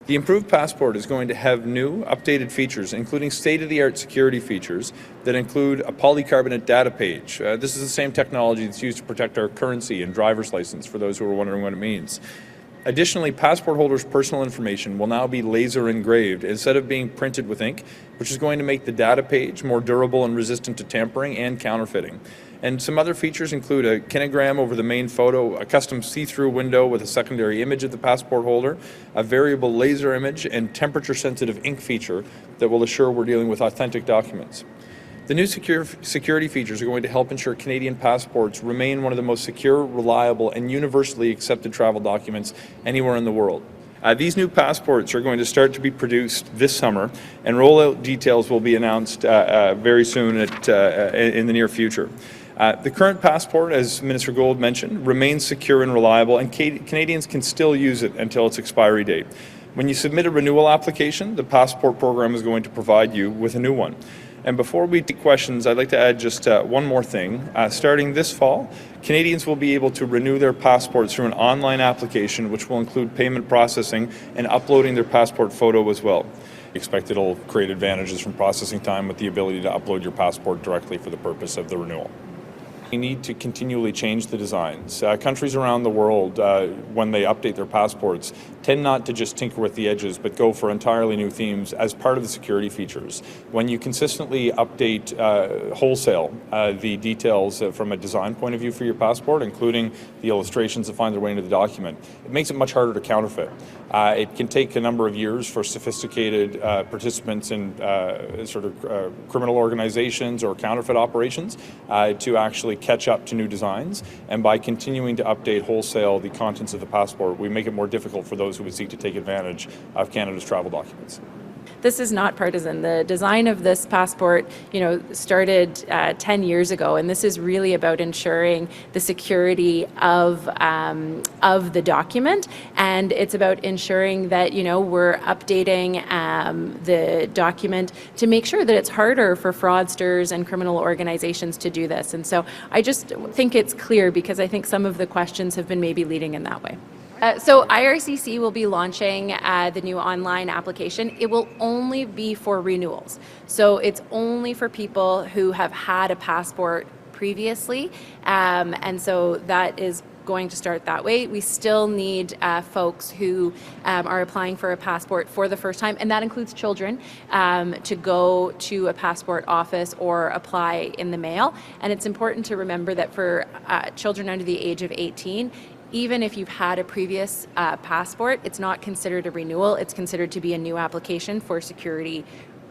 The improved passport is going to have new, updated features, including state-of-the-art security features that include a polycarbonate data page. This is the same technology that's used to protect our currency and driver's license, for those who are wondering what it means. Additionally, passport holders' personal information will now be laser engraved instead of being printed with ink, which is going to make the data page more durable and resistant to tampering and counterfeiting. And some other features include a kinogram over the main photo, a custom see-through window with a secondary image of the passport holder, a variable laser image, and temperature-sensitive ink feature that will assure we're dealing with authentic documents. The new security features are going to help ensure Canadian passports remain one of the most secure, reliable, and universally accepted travel documents anywhere in the world. These new passports are going to start to be produced this summer, and rollout details will be announced very soon in the near future. The current passport, as Minister Gould mentioned, remains secure and reliable, and Canadians can still use it until its expiry date. When you submit a renewal application, the passport program is going to provide you with a new one. And before we take questions, I'd like to add just one more thing. Starting this fall, Canadians will be able to renew their passports through an online application, which will include payment processing and uploading their passport photo as well. We expect it'll create advantages from processing time with the ability to upload your passport directly for the purpose of the renewal. We need to continually change the designs. Countries around the world, when they update their passports, tend not to just tinker with the edges, but go for entirely new themes as part of the security features. When you consistently update wholesale the details from a design point of view for your passport, including the illustrations that find their way into the document, it makes it much harder to counterfeit. It can take a number of years for sophisticated participants in criminal organizations or counterfeit operations to actually catch up to new designs, and by continuing to update wholesale the contents of the passport, we make it more difficult for those who would seek to take advantage of Canada's travel documents. This is not partisan. The design of this passport, started 10 years ago, and this is really about ensuring the security of the document, and it's about ensuring that we're updating the document to make sure that it's harder for fraudsters and criminal organizations to do this. And so I just think it's clear, because I think some of the questions have been maybe leading in that way. So IRCC will be launching the new online application. It will only be for renewals. So it's only for people who have had a passport previously. And so that is going to start that way. We still need folks who are applying for a passport for the first time, and that includes children, to go to a passport office or apply in the mail. And it's important to remember that for children under the age of 18, even if you've had a previous passport, it's not considered a renewal. It's considered to be a new application for security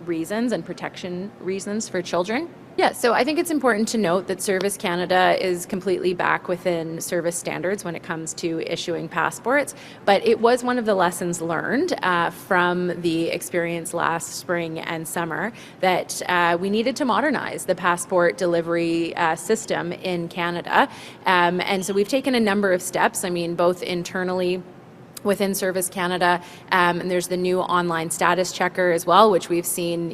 reasons and protection reasons for children. Yeah, so I think it's important to note that Service Canada is completely back within service standards when it comes to issuing passports, but it was one of the lessons learned from the experience last spring and summer that we needed to modernize the passport delivery system in Canada. And so we've taken a number of steps, both internally within Service Canada, and there's the new online status checker as well, which we've seen,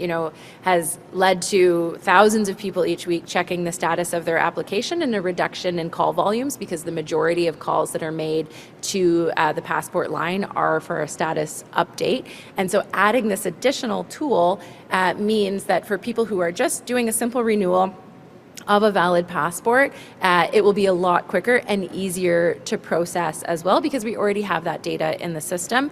has led to thousands of people each week checking the status of their application, and a reduction in call volumes, because the majority of calls that are made to the passport line are for a status update. And so adding this additional tool means that for people who are just doing a simple renewal of a valid passport, it will be a lot quicker and easier to process as well, because we already have that data in the system.